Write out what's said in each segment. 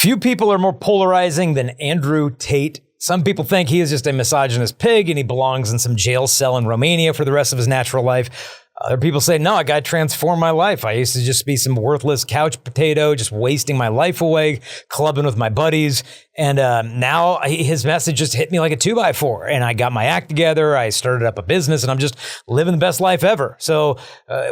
Few people are more polarizing than Andrew Tate. Some people think he is just a misogynist pig and he belongs in some jail cell in Romania for the rest of his natural life. Other people say, no, I got to transform my life. I used to just be some worthless couch potato, just wasting my life away, clubbing with my buddies. And now his message just hit me like a 2x4. And I got my act together. I started up a business and I'm just living the best life ever. So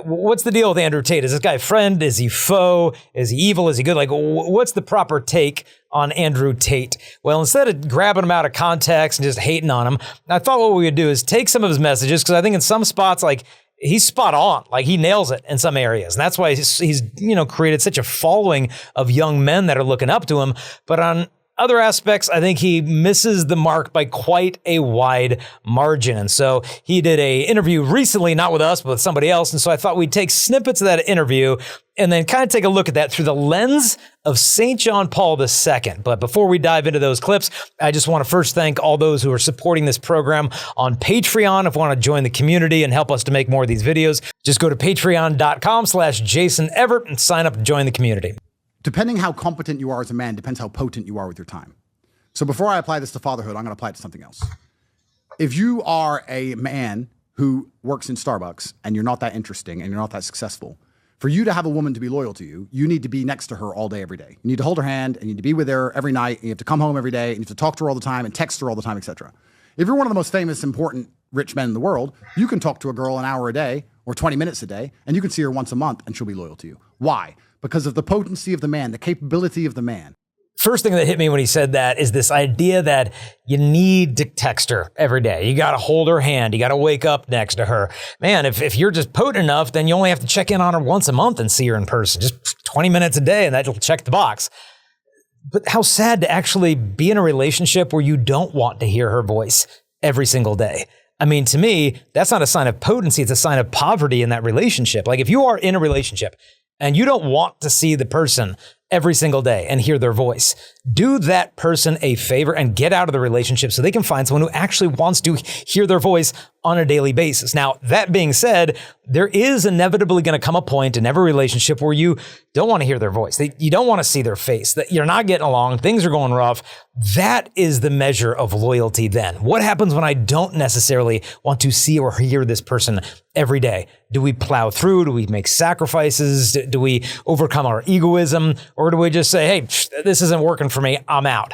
what's the deal with Andrew Tate? Is this guy a friend? Is he foe? Is he evil? Is he good? Like, what's the proper take on Andrew Tate? Well, instead of grabbing him out of context and just hating on him, I thought what we would do is take some of his messages, because I think in some spots, like, he's spot on. Like, he nails it in some areas. And that's why he's created such a following of young men that are looking up to him. But on other aspects, I think he misses the mark by quite a wide margin. And so he did an interview recently, not with us, but with somebody else. And so I thought we'd take snippets of that interview and then kind of take a look at that through the lens of St. John Paul II. But before we dive into those clips, I just want to first thank all those who are supporting this program on Patreon. If you want to join the community and help us to make more of these videos, just go to patreon.com/Jason Evert and sign up to join the community. Depending how competent you are as a man depends how potent you are with your time. So before I apply this to fatherhood, I'm going to apply it to something else. If you are a man who works in Starbucks and you're not that interesting and you're not that successful, for you to have a woman to be loyal to you, you need to be next to her all day, every day. You need to hold her hand and you need to be with her every night. And you have to come home every day and you have to talk to her all the time and text her all the time, etc. If you're one of the most famous, important, rich men in the world, you can talk to a girl an hour a day or 20 minutes a day, and you can see her once a month and she'll be loyal to you. Why? Because of the potency of the man, the capability of the man. First thing that hit me when he said that is this idea that you need to text her every day. You got to hold her hand. You got to wake up next to her. Man, if you're just potent enough, then you only have to check in on her once a month and see her in person. Just 20 minutes a day, and that'll check the box. But how sad to actually be in a relationship where you don't want to hear her voice every single day. I mean, to me, that's not a sign of potency. It's a sign of poverty in that relationship. Like, if you are in a relationship and you don't want to see the person every single day and hear their voice, do that person a favor and get out of the relationship so they can find someone who actually wants to hear their voice on a daily basis. Now, that being said, there is inevitably going to come a point in every relationship where you don't want to hear their voice. You don't want to see their face, that you're not getting along, things are going rough. That is the measure of loyalty then. What happens when I don't necessarily want to see or hear this person every day? Do we plow through? Do we make sacrifices? Do we overcome our egoism? Or do we just say, hey, this isn't working for me, I'm out?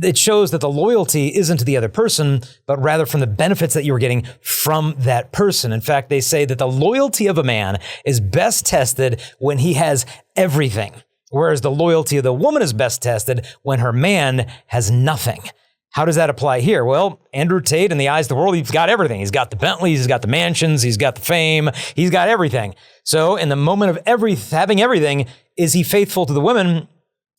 It shows that the loyalty isn't to the other person, but rather from the benefits that you're getting from that person. In fact, they say that the loyalty of a man is best tested when he has everything, whereas the loyalty of the woman is best tested when her man has nothing. How does that apply here? Well, Andrew Tate, in the eyes of the world, he's got everything. He's got the Bentleys, he's got the mansions, he's got the fame, he's got everything. So in the moment of having everything, is he faithful to the women?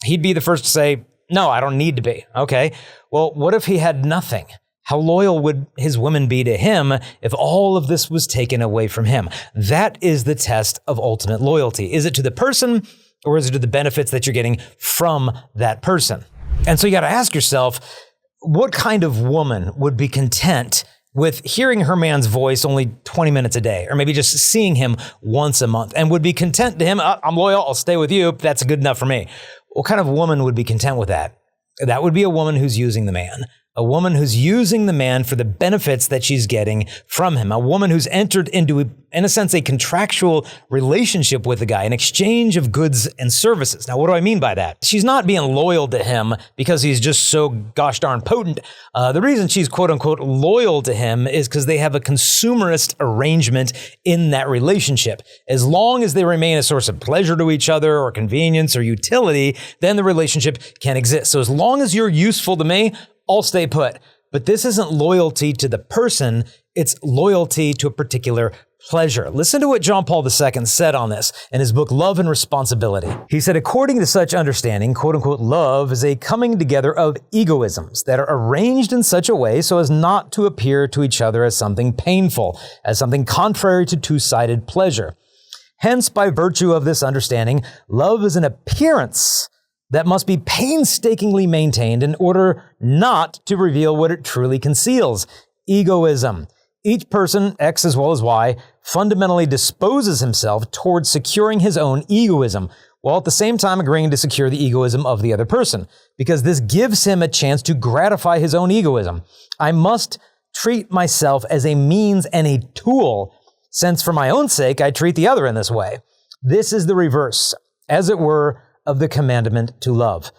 He'd be the first to say, no, I don't need to be. Okay. Well, what if he had nothing? How loyal would his women be to him if all of this was taken away from him? That is the test of ultimate loyalty. Is it to the person, or is it to the benefits that you're getting from that person? And so you got to ask yourself, what kind of woman would be content with hearing her man's voice only 20 minutes a day, or maybe just seeing him once a month, and would be content to him, I'm loyal, I'll stay with you, that's good enough for me? What kind of woman would be content with that? That would be a woman who's using the man. A woman who's using the man for the benefits that she's getting from him. A woman who's entered into, in a sense, a contractual relationship with the guy, an exchange of goods and services. Now, what do I mean by that? She's not being loyal to him because he's just so gosh darn potent. The reason she's quote unquote loyal to him is because they have a consumerist arrangement in that relationship. As long as they remain a source of pleasure to each other or convenience or utility, then the relationship can exist. So as long as you're useful to me, I'll stay put. But this isn't loyalty to the person, it's loyalty to a particular pleasure. Listen to what John Paul II said on this in his book, Love and Responsibility. He said, according to such understanding, quote unquote, love is a coming together of egoisms that are arranged in such a way so as not to appear to each other as something painful, as something contrary to two-sided pleasure. Hence, by virtue of this understanding, love is an appearance that must be painstakingly maintained in order not to reveal what it truly conceals: egoism. Each person, X as well as Y, fundamentally disposes himself towards securing his own egoism, while at the same time agreeing to secure the egoism of the other person, because this gives him a chance to gratify his own egoism. I must treat myself as a means and a tool, since for my own sake I treat the other in this way. This is the reverse, as it were, of the commandment to love.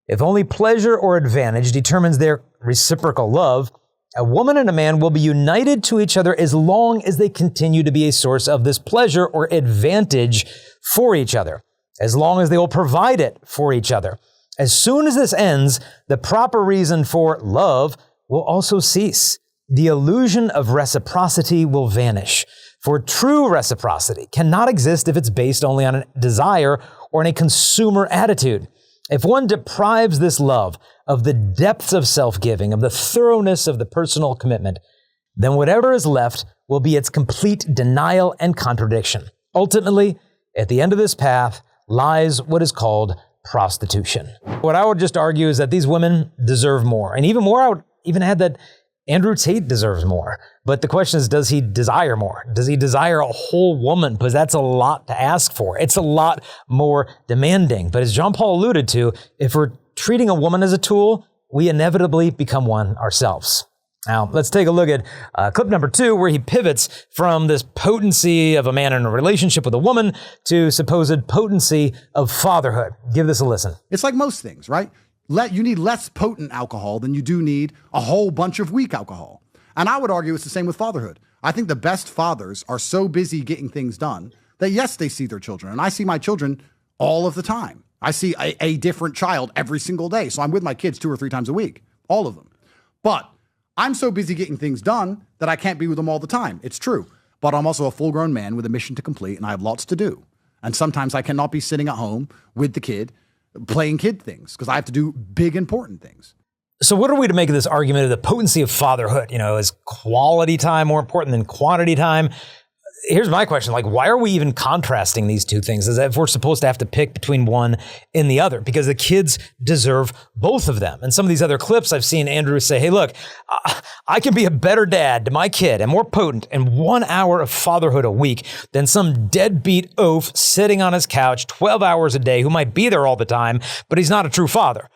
If only pleasure or advantage determines their reciprocal love, a woman and a man will be united to each other as long as they continue to be a source of this pleasure or advantage for each other, as long as they will provide it for each other. As soon as this ends, the proper reason for love will also cease. The illusion of reciprocity will vanish. For true reciprocity cannot exist if it's based only on a desire or on a consumer attitude. If one deprives this love of the depths of self-giving, of the thoroughness of the personal commitment, then whatever is left will be its complete denial and contradiction. Ultimately, at the end of this path lies what is called prostitution. What I would just argue is that these women deserve more. And even more, I would even add that Andrew Tate deserves more. But the question is, does he desire more? Does he desire a whole woman? Because that's a lot to ask for. It's a lot more demanding. But as John Paul alluded to, if we're treating a woman as a tool, we inevitably become one ourselves. Now, let's take a look at clip number 2, where he pivots from this potency of a man in a relationship with a woman to supposed potency of fatherhood. Give this a listen. It's like most things, right? You need less potent alcohol than you do need a whole bunch of weak alcohol. And I would argue it's the same with fatherhood. I think the best fathers are so busy getting things done that, yes, they see their children. And I see my children all of the time. I see a different child every single day. So I'm with my kids 2 or 3 times a week, all of them. But I'm so busy getting things done that I can't be with them all the time. It's true. But I'm also a full-grown man with a mission to complete, and I have lots to do. And sometimes I cannot be sitting at home with the kid playing kid things because I have to do big, important things. So what are we to make of this argument of the potency of fatherhood? Is quality time more important than quantity time? Here's my question. Why are we even contrasting these two things as if we're supposed to have to pick between one and the other? Because the kids deserve both of them. And some of these other clips I've seen Andrew say, hey, look, I can be a better dad to my kid and more potent in 1 hour of fatherhood a week than some deadbeat oaf sitting on his couch 12 hours a day who might be there all the time, but he's not a true father.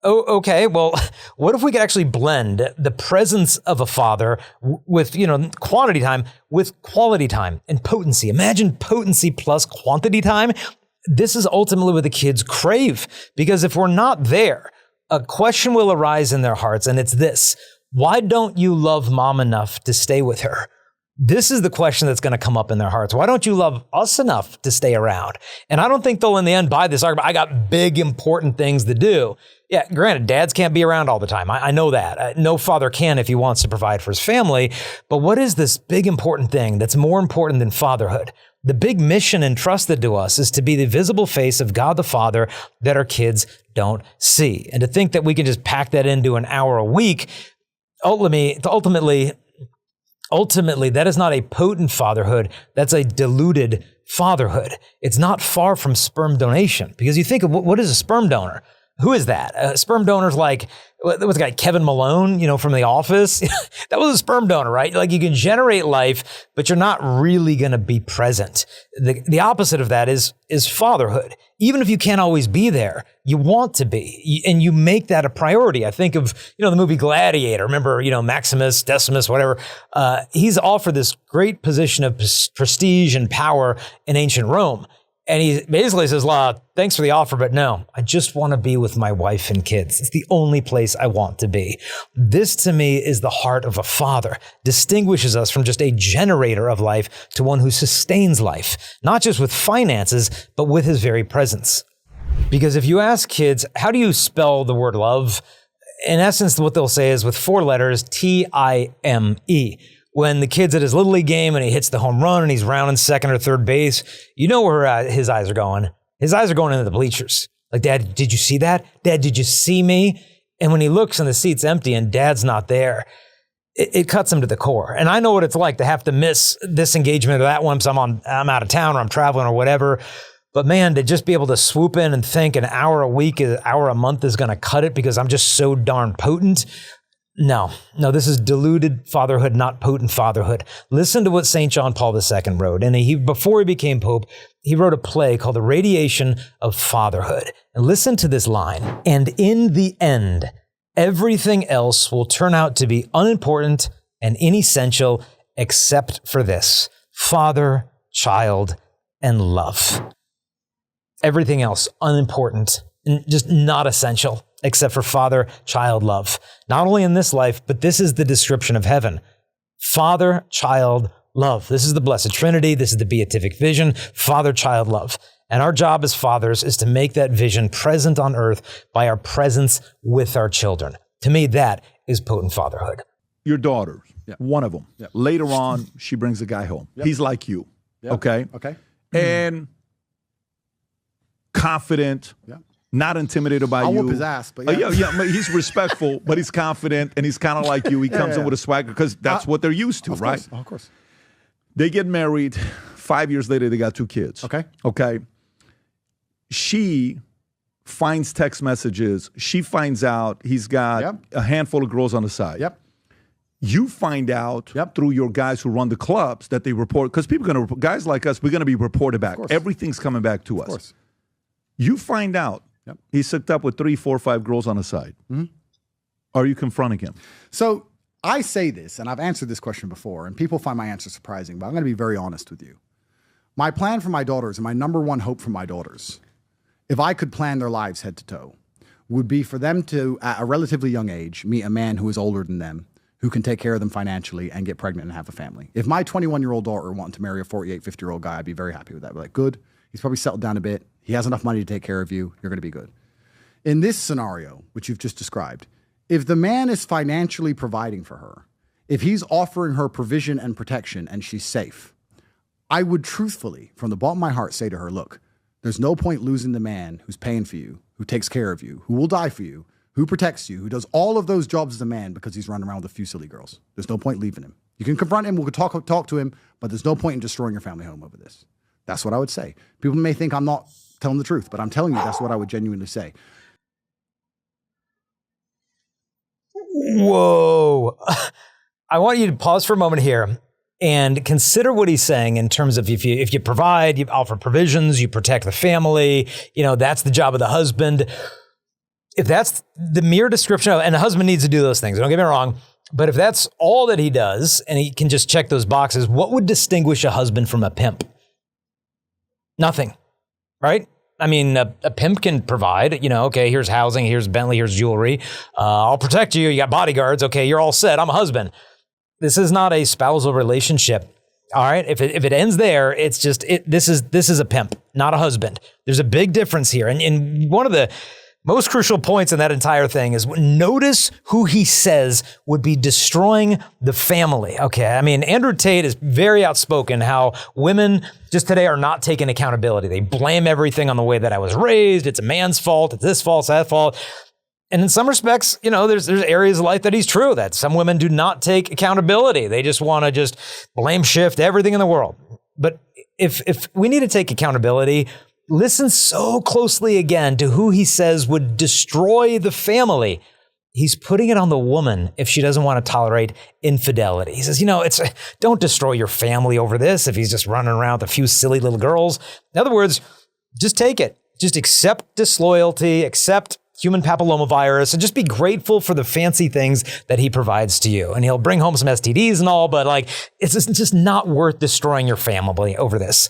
Oh, okay. Well, what if we could actually blend the presence of a father with, quantity time with quality time and potency? Imagine potency plus quantity time. This is ultimately what the kids crave, because if we're not there, a question will arise in their hearts, and it's this: why don't you love mom enough to stay with her? This is the question that's going to come up in their hearts. Why don't you love us enough to stay around? And I don't think they'll in the end buy this argument. I got big, important things to do. Yeah, granted, dads can't be around all the time. I know that. No father can if he wants to provide for his family. But what is this big, important thing that's more important than fatherhood? The big mission entrusted to us is to be the visible face of God the Father that our kids don't see. And to think that we can just pack that into an hour a week, ultimately, that is not a potent fatherhood. That's a diluted fatherhood. It's not far from sperm donation, because you think of what is a sperm donor? Who is that? A sperm donor's like, what's the guy, Kevin Malone, from The Office? That was a sperm donor, right? You can generate life, but you're not really going to be present. The opposite of that is fatherhood. Even if you can't always be there, you want to be, and you make that a priority. I think of, the movie Gladiator. Remember, Maximus, Decimus, whatever. He's offered this great position of prestige and power in ancient Rome. And he basically says, thanks for the offer, but no, I just want to be with my wife and kids. It's the only place I want to be. This, to me, is the heart of a father, distinguishes us from just a generator of life to one who sustains life, not just with finances, but with his very presence. Because if you ask kids, how do you spell the word love? In essence, what they'll say is with 4 letters, T-I-M-E. When the kid's at his Little League game and he hits the home run and he's rounding second or third base, you know where his eyes are going. His eyes are going into the bleachers. Dad, did you see that? Dad, did you see me? And when he looks and the seat's empty and Dad's not there, it cuts him to the core. And I know what it's like to have to miss this engagement or that one because I'm out of town or I'm traveling or whatever. But man, to just be able to swoop in and think an hour a week, an hour a month is going to cut it because I'm just so darn potent. No, this is diluted fatherhood, not potent fatherhood. Listen to what St. John Paul II wrote. And before he became Pope, he wrote a play called The Radiation of Fatherhood. And listen to this line. And in the end, everything else will turn out to be unimportant and inessential except for this: father, child, and love. Everything else unimportant and just not essential except for father, child, love. Not only in this life, but this is the description of heaven. Father, child, love. This is the Blessed Trinity. This is the beatific vision. Father, child, love. And our job as fathers is to make that vision present on earth by our presence with our children. To me, that is potent fatherhood. Your daughter, one of them, later on, she brings a guy home. He's like you, okay? Okay. And confident, not intimidated by you. I'll whoop his ass, but he's respectful, but he's confident, and he's kind of like you. He comes in with a swagger because that's what they're used to, right? Of course. They get married. 5 years later, they got 2 kids. Okay. She finds text messages. She finds out he's got a handful of girls on the side. You find out through your guys who run the clubs that they report, because guys like us, we're going to be reported back. Everything's coming back to us. Of course. You find out he's hooked up with 3, 4, 5 girls on the side. Are you confronting him? So I say this, and I've answered this question before, and people find my answer surprising, but I'm going to be very honest with you. My plan for my daughters, and my number one hope for my daughters, if I could plan their lives head to toe, would be for them to, at a relatively young age, meet a man who is older than them, who can take care of them financially and get pregnant and have a family. If my 21-year-old daughter wanted to marry a 48, 50-year-old guy, I'd be very happy with that. I'd be like, good. He's probably settled down a bit. He has enough money to take care of you. You're going to be good. In this scenario, which you've just described, if the man is financially providing for her, if he's offering her provision and protection and she's safe, I would truthfully, from the bottom of my heart, say to her, look, there's no point losing the man who's paying for you, who takes care of you, who will die for you, who protects you, who does all of those jobs as a man because he's running around with a few silly girls. There's no point leaving him. You can confront him, we can talk to him, but there's no point in destroying your family home over this. That's what I would say. People may think I'm not telling the truth, but I'm telling you that's what I would genuinely say. Whoa. I want you to pause for a moment here and consider what he's saying in terms of if you provide, you offer provisions, you protect the family, that's the job of the husband. If that's the mere description of, and the husband needs to do those things, don't get me wrong, but if that's all that he does and he can just check those boxes, what would distinguish a husband from a pimp? Nothing, right? I mean, a pimp can provide, okay, here's housing, here's Bentley, here's jewelry. I'll protect you. You got bodyguards. Okay, you're all set. I'm a husband. This is not a spousal relationship. All right. If it ends there, it's just, this is a pimp, not a husband. There's a big difference here. And one of the most crucial points in that entire thing is notice who he says would be destroying the family. Okay. I mean, Andrew Tate is very outspoken how women just today are not taking accountability. They blame everything on the way that I was raised. It's a man's fault. It's this fault, it's that fault. And in some respects, there's areas of life that he's true that some women do not take accountability. They just want to just blame shift everything in the world. But if we need to take accountability, listen so closely again to who he says would destroy the family. He's putting it on the woman if she doesn't want to tolerate infidelity. He says, don't destroy your family over this if he's just running around with a few silly little girls. In other words, just take it. Just accept disloyalty, accept human papillomavirus, and just be grateful for the fancy things that he provides to you. And he'll bring home some STDs and all, but it's just not worth destroying your family over this.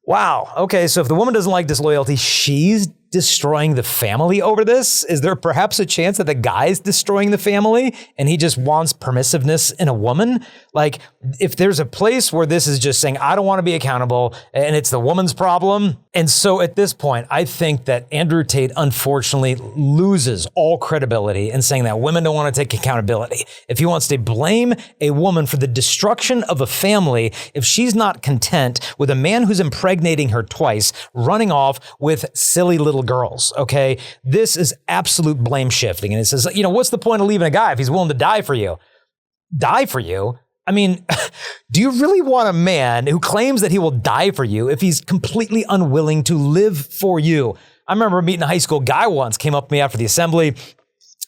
Wow. Okay. So if the woman doesn't like disloyalty, she's destroying the family over this? Is there perhaps a chance that the guy's destroying the family and he just wants permissiveness in a woman? Like, if there's a place where this is just saying, I don't want to be accountable and it's the woman's problem. And so at this point, I think that Andrew Tate unfortunately loses all credibility in saying that women don't want to take accountability. If he wants to blame a woman for the destruction of a family, if she's not content with a man who's impregnating her twice, running off with silly little girls, okay? This is absolute blame shifting. And it says, what's the point of leaving a guy if he's willing to die for you? Die for you? I mean, do you really want a man who claims that he will die for you if he's completely unwilling to live for you? I remember meeting a high school guy once, came up to me after the assembly.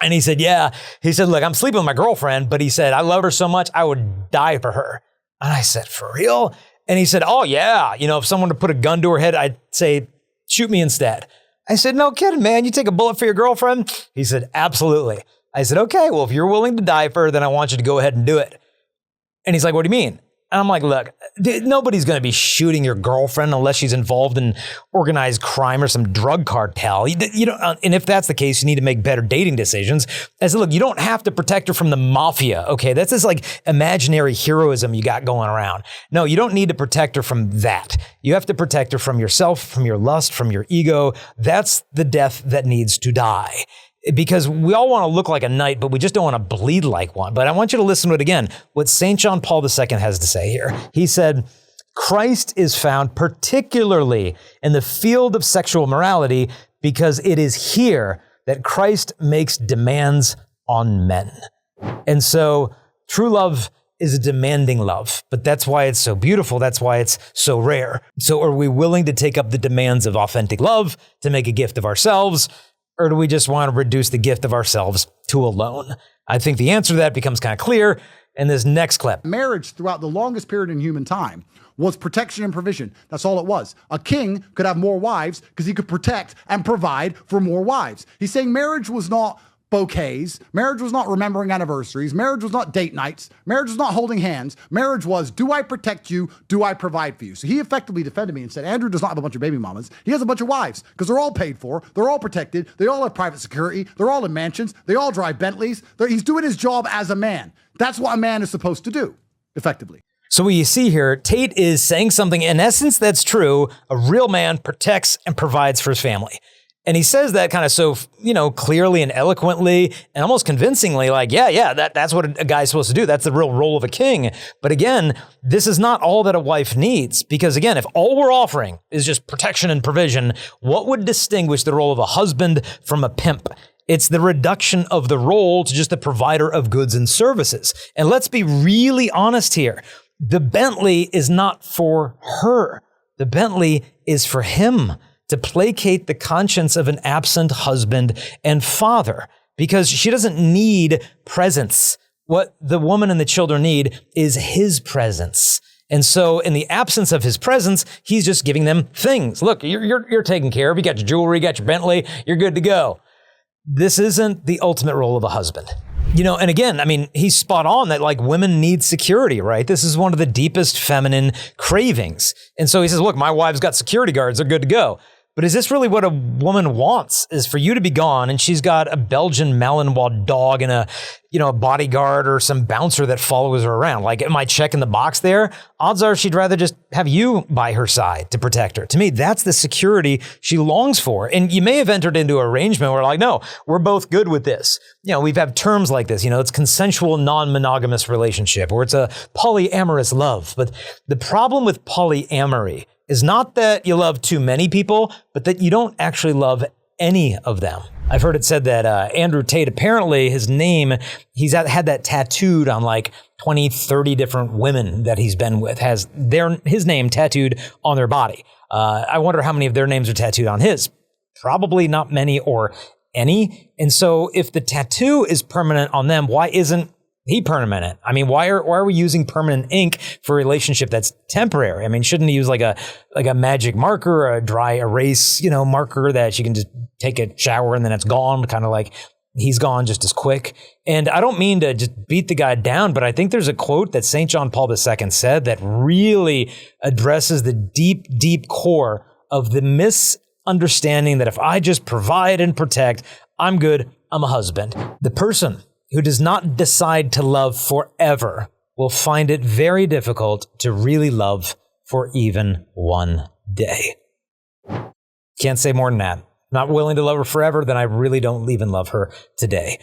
And he said, yeah. He said, look, I'm sleeping with my girlfriend, but he said, I love her so much, I would die for her. And I said, for real? And he said, oh yeah. If someone would put a gun to her head, I'd say, shoot me instead. I said, no kidding, man. You take a bullet for your girlfriend? He said, absolutely. I said, okay, well, if you're willing to die for her, then I want you to go ahead and do it. And he's like, what do you mean? And I'm like, look, nobody's going to be shooting your girlfriend unless she's involved in organized crime or some drug cartel. And if that's the case, you need to make better dating decisions. I said, look, you don't have to protect her from the mafia. Okay, that's this like imaginary heroism you got going around. No, you don't need to protect her from that. You have to protect her from yourself, from your lust, from your ego. That's the death that needs to die. Because we all want to look like a knight, but we just don't want to bleed like one. But I want you to listen to it again, what St. John Paul II has to say here. He said, Christ is found particularly in the field of sexual morality because it is here that Christ makes demands on men. And so true love is a demanding love, but that's why it's so beautiful. That's why it's so rare. So are we willing to take up the demands of authentic love to make a gift of ourselves? Or do we just want to reduce the gift of ourselves to a loan? I think the answer to that becomes kind of clear in this next clip. Marriage throughout the longest period in human time was protection and provision. That's all it was. A king could have more wives because he could protect and provide for more wives. He's saying marriage was not bouquets. Marriage was not remembering anniversaries. Marriage was not date nights. Marriage was not holding hands. Marriage was, do I protect you? Do I provide for you? So he effectively defended me and said, Andrew does not have a bunch of baby mamas. He has a bunch of wives because they're all paid for. They're all protected. They all have private security. They're all in mansions. They all drive Bentleys. He's doing his job as a man. That's what a man is supposed to do, effectively. So what you see here, Tate is saying something in essence that's true. A real man protects and provides for his family. And he says that kind of so, clearly and eloquently and almost convincingly, like, that's what a guy's supposed to do. That's the real role of a king. But again, this is not all that a wife needs. Because again, if all we're offering is just protection and provision, what would distinguish the role of a husband from a pimp? It's the reduction of the role to just the provider of goods and services. And let's be really honest here. The Bentley is not for her. The Bentley is for him, to placate the conscience of an absent husband and father, because she doesn't need presence. What the woman and the children need is his presence. And so in the absence of his presence, he's just giving them things. Look, you're taken care of. You got your jewelry, you got your Bentley, you're good to go. This isn't the ultimate role of a husband. And again, I mean, he's spot on that like women need security, right? This is one of the deepest feminine cravings. And so he says, look, my wife's got security guards, they're good to go. But is this really what a woman wants? Is for you to be gone and she's got a Belgian Malinois dog and a bodyguard or some bouncer that follows her around? Like, am I checking the box there? Odds are she'd rather just have you by her side to protect her. To me, that's the security she longs for. And you may have entered into an arrangement where like, no, we're both good with this. We've had terms like this, it's consensual non-monogamous relationship or it's a polyamorous love. But the problem with polyamory is not that you love too many people, but that you don't actually love any of them. I've heard it said that Andrew Tate, apparently his name, he's had that tattooed on like 20, 30 different women that he's been with, has his name tattooed on their body. I wonder how many of their names are tattooed on his. Probably not many or any. And so if the tattoo is permanent on them, why isn't he permanent? I mean, why are we using permanent ink for a relationship that's temporary? I mean, shouldn't he use like a magic marker or a dry erase, marker that you can just take a shower and then it's gone, kind of like he's gone just as quick. And I don't mean to just beat the guy down, but I think there's a quote that St. John Paul II said that really addresses the deep, deep core of the misunderstanding that if I just provide and protect, I'm good, I'm a husband. The person who does not decide to love forever will find it very difficult to really love for even one day. Can't say more than that. Not willing to love her forever, then I really don't even love her today.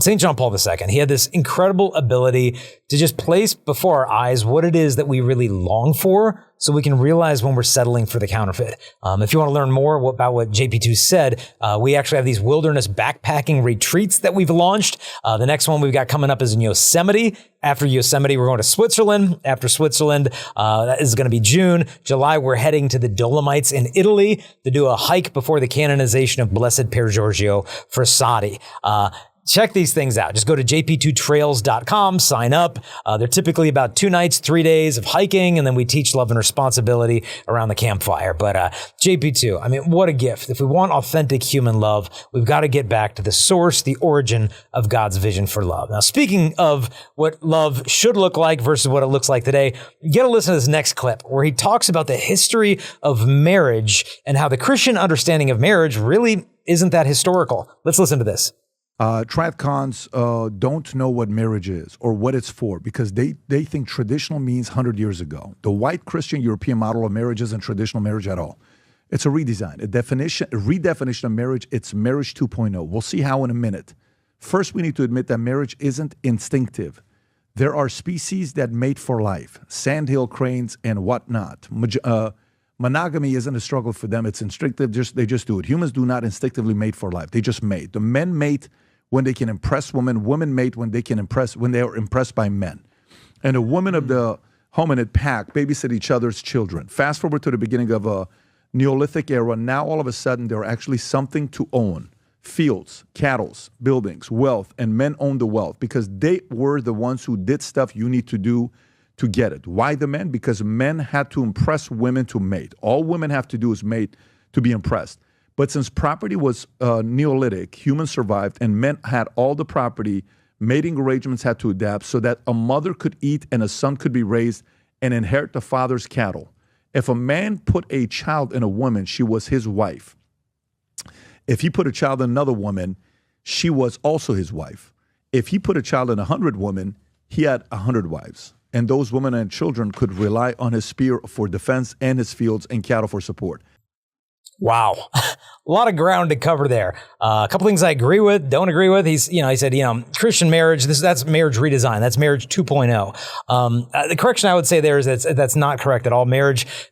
St. John Paul II, he had this incredible ability to just place before our eyes what it is that we really long for so we can realize when we're settling for the counterfeit. If you want to learn more about what JP2 said, we actually have these wilderness backpacking retreats that we've launched. The next one we've got coming up is in Yosemite. After Yosemite, we're going to Switzerland. After Switzerland, that is going to be June. July, we're heading to the Dolomites in Italy to do a hike before the canonization of Blessed Pier Giorgio Frassati. check these things out. Just go to jp2trails.com, sign up. They're typically about 2 nights, 3 days of hiking, and then we teach love and responsibility around the campfire. But JP2, I mean, what a gift. If we want authentic human love, we've got to get back to the source, the origin of God's vision for love. Now, speaking of what love should look like versus what it looks like today, you got to listen to this next clip where he talks about the history of marriage and how the Christian understanding of marriage really isn't that historical. Let's listen to this. Trad cons don't know what marriage is or what it's for because they think traditional means 100 years ago. The white Christian European model of marriage isn't traditional marriage at all. It's a redesign, a redefinition of marriage. It's marriage 2.0. We'll see how in a minute. First, we need to admit that marriage isn't instinctive. There are species that mate for life, sandhill cranes and whatnot. Monogamy isn't a struggle for them. It's instinctive. They just do it. Humans do not instinctively mate for life. They just mate. The men mate when they can impress women. Women mate when they are impressed by men. And the women of the hominid pack babysit each other's children. Fast forward to the beginning of a Neolithic era. Now all of a sudden they're actually something to own. Fields, cattle, buildings, wealth, and men own the wealth because they were the ones who did stuff you need to do to get it. Why the men? Because men had to impress women to mate. All women have to do is mate to be impressed. But since property was Neolithic, humans survived, and men had all the property, mating arrangements had to adapt so that a mother could eat and a son could be raised and inherit the father's cattle. If a man put a child in a woman, she was his wife. If he put a child in another woman, she was also his wife. If he put a child in 100 women, he had 100 wives. And those women and children could rely on his spear for defense and his fields and cattle for support. Wow. A lot of ground to cover there. A couple things I agree with, don't agree with. He said, Christian marriage, that's marriage redesign. That's marriage 2.0. The correction I would say there is that's not correct at all.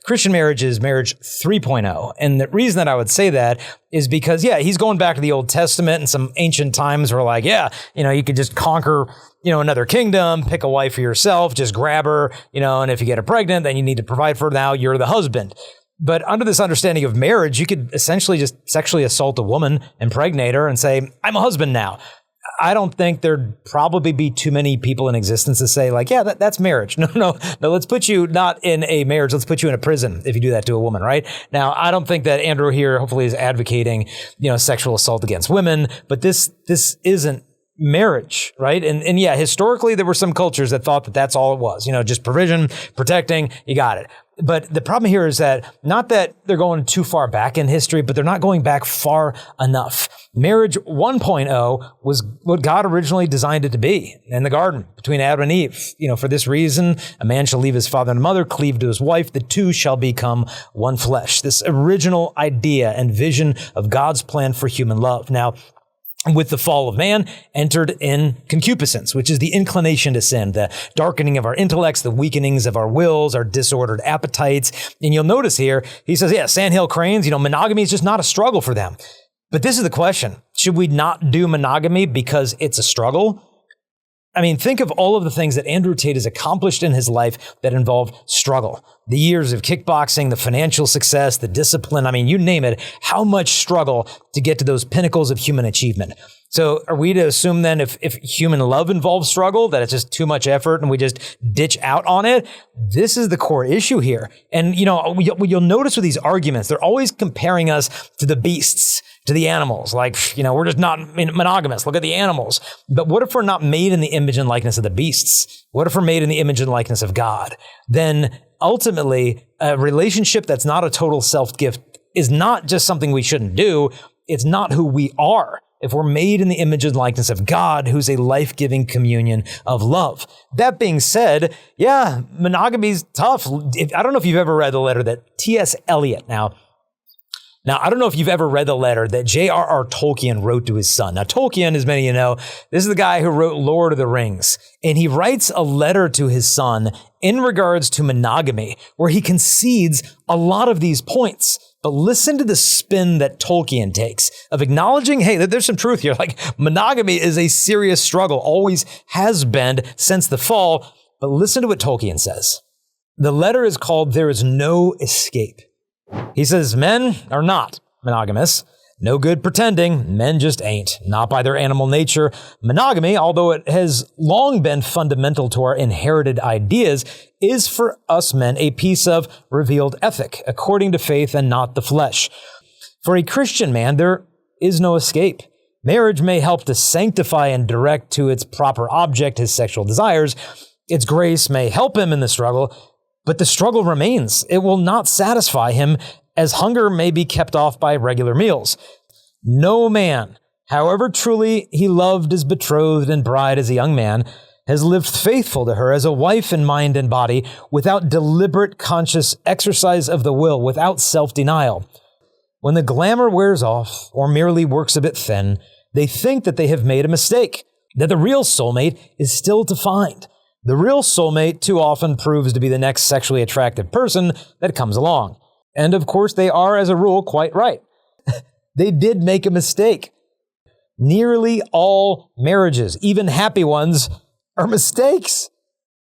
Christian marriage is marriage 3.0. And the reason that I would say that is because, he's going back to the Old Testament and some ancient times where you could just conquer, another kingdom, pick a wife for yourself, just grab her, and if you get her pregnant, then you need to provide for her. Now you're the husband. But under this understanding of marriage, you could essentially just sexually assault a woman, impregnate her, and say, I'm a husband now. I don't think there'd probably be too many people in existence to say, that's marriage. No, let's put you not in a marriage. Let's put you in a prison if you do that to a woman, right? Now, I don't think that Andrew here hopefully is advocating, sexual assault against women, but this isn't marriage, right? And historically, there were some cultures that thought that that's all it was, just provision, protecting, you got it. But the problem here is that not that they're going too far back in history, but they're not going back far enough. Marriage 1.0 was what God originally designed it to be in the garden between Adam and Eve. For this reason, a man shall leave his father and mother, cleave to his wife, the two shall become one flesh. This original idea and vision of God's plan for human love. Now, with the fall of man, entered in concupiscence, which is the inclination to sin, the darkening of our intellects, the weakenings of our wills, our disordered appetites. And you'll notice here, he says, sandhill cranes, monogamy is just not a struggle for them. But this is the question. Should we not do monogamy because it's a struggle? I mean, think of all of the things that Andrew Tate has accomplished in his life that involve struggle. The years of kickboxing, the financial success, the discipline, you name it. How much struggle to get to those pinnacles of human achievement. So are we to assume then if human love involves struggle, that it's just too much effort and we just ditch out on it? This is the core issue here. And, you'll notice with these arguments, they're always comparing us to the beasts, to the animals. We're just not monogamous. Look at the animals. But what if we're not made in the image and likeness of the beasts? What if we're made in the image and likeness of God? Then ultimately, a relationship that's not a total self-gift is not just something we shouldn't do. It's not who we are. If we're made in the image and likeness of God, who's a life-giving communion of love. That being said, monogamy's tough. I don't know if you've ever read the letter that T.S. Eliot, Now, I don't know if you've ever read the letter that J.R.R. Tolkien wrote to his son. Now, Tolkien, as many of you know, this is the guy who wrote Lord of the Rings. And he writes a letter to his son in regards to monogamy, where he concedes a lot of these points. But listen to the spin that Tolkien takes of acknowledging, hey, there's some truth here. Monogamy is a serious struggle, always has been since the fall. But listen to what Tolkien says. The letter is called There Is No Escape. He says men are not monogamous. No good pretending. Men just ain't. Not by their animal nature. Monogamy, although it has long been fundamental to our inherited ideas, is for us men a piece of revealed ethic, according to faith and not the flesh. For a Christian man, there is no escape. Marriage may help to sanctify and direct to its proper object his sexual desires. Its grace may help him in the struggle, but the struggle remains. It will not satisfy him, as hunger may be kept off by regular meals. No man, however truly he loved his betrothed and bride as a young man, has lived faithful to her as a wife in mind and body, without deliberate conscious exercise of the will, without self-denial. When the glamour wears off, or merely works a bit thin, they think that they have made a mistake, that the real soulmate is still to find. The real soulmate too often proves to be the next sexually attractive person that comes along. And of course, they are, as a rule, quite right. They did make a mistake. Nearly all marriages, even happy ones, are mistakes,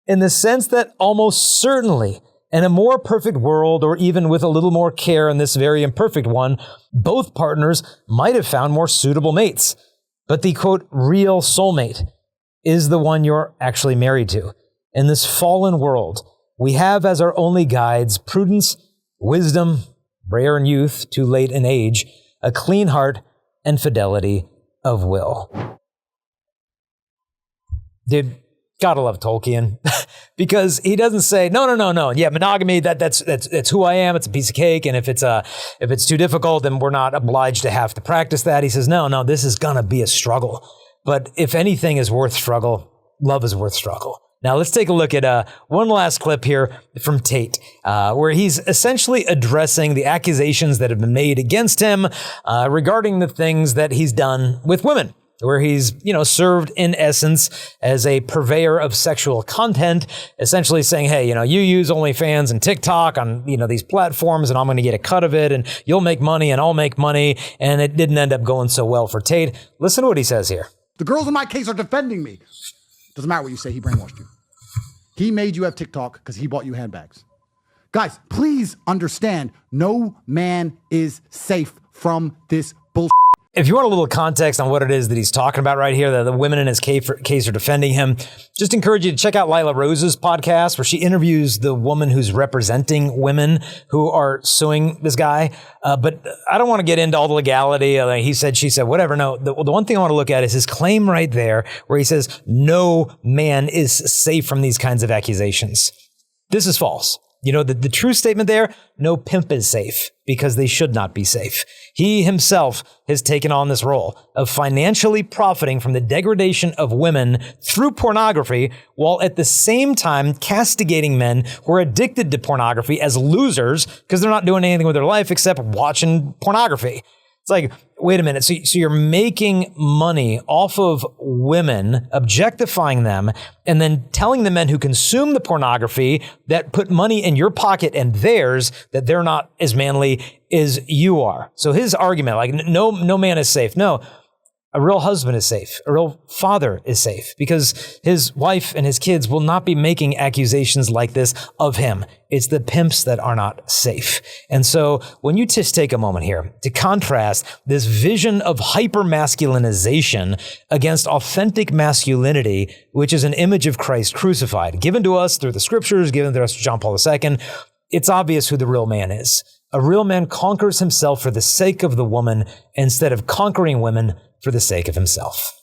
in the sense that almost certainly, in a more perfect world, or even with a little more care in this very imperfect one, both partners might have found more suitable mates. But the, quote, real soulmate is the one you're actually married to. In this fallen world, we have as our only guides prudence, wisdom, rare in youth, too late in age, a clean heart, and fidelity of will. Dude, gotta love Tolkien. Because he doesn't say, no. Yeah, monogamy, that's who I am. It's a piece of cake. And if it's too difficult, then we're not obliged to have to practice that. He says, no, this is gonna be a struggle. But if anything is worth struggle, love is worth struggle. Now let's take a look at one last clip here from Tate, where he's essentially addressing the accusations that have been made against him regarding the things that he's done with women, where he's, served in essence as a purveyor of sexual content, essentially saying, hey, you use OnlyFans and TikTok on, these platforms, and I'm going to get a cut of it, and you'll make money and I'll make money. And it didn't end up going so well for Tate. Listen to what he says here. The girls in my case are defending me. Doesn't matter what you say, he brainwashed you. He made you have TikTok because he bought you handbags. Guys, please understand, no man is safe from this bullshit. If you want a little context on what it is that he's talking about right here, that the women in his case are defending him, just encourage you to check out Lila Rose's podcast, where she interviews the woman who's representing women who are suing this guy. But I don't want to get into all the legality. He said, she said, whatever. No, the one thing I want to look at is his claim right there, where he says, no man is safe from these kinds of accusations. This is false. The true statement there, no pimp is safe, because they should not be safe. He himself has taken on this role of financially profiting from the degradation of women through pornography, while at the same time castigating men who are addicted to pornography as losers because they're not doing anything with their life except watching pornography. It's like, wait a minute. So you're making money off of women, objectifying them, and then telling the men who consume the pornography that put money in your pocket and theirs, that they're not as manly as you are. So his argument, like, no man is safe. No, a real husband is safe. A real father is safe, because his wife and his kids will not be making accusations like this of him. It's the pimps that are not safe. And so when you just take a moment here to contrast this vision of hyper-masculinization against authentic masculinity, which is an image of Christ crucified, given to us through the scriptures, given to us through John Paul II, it's obvious who the real man is. A real man conquers himself for the sake of the woman instead of conquering women for the sake of himself.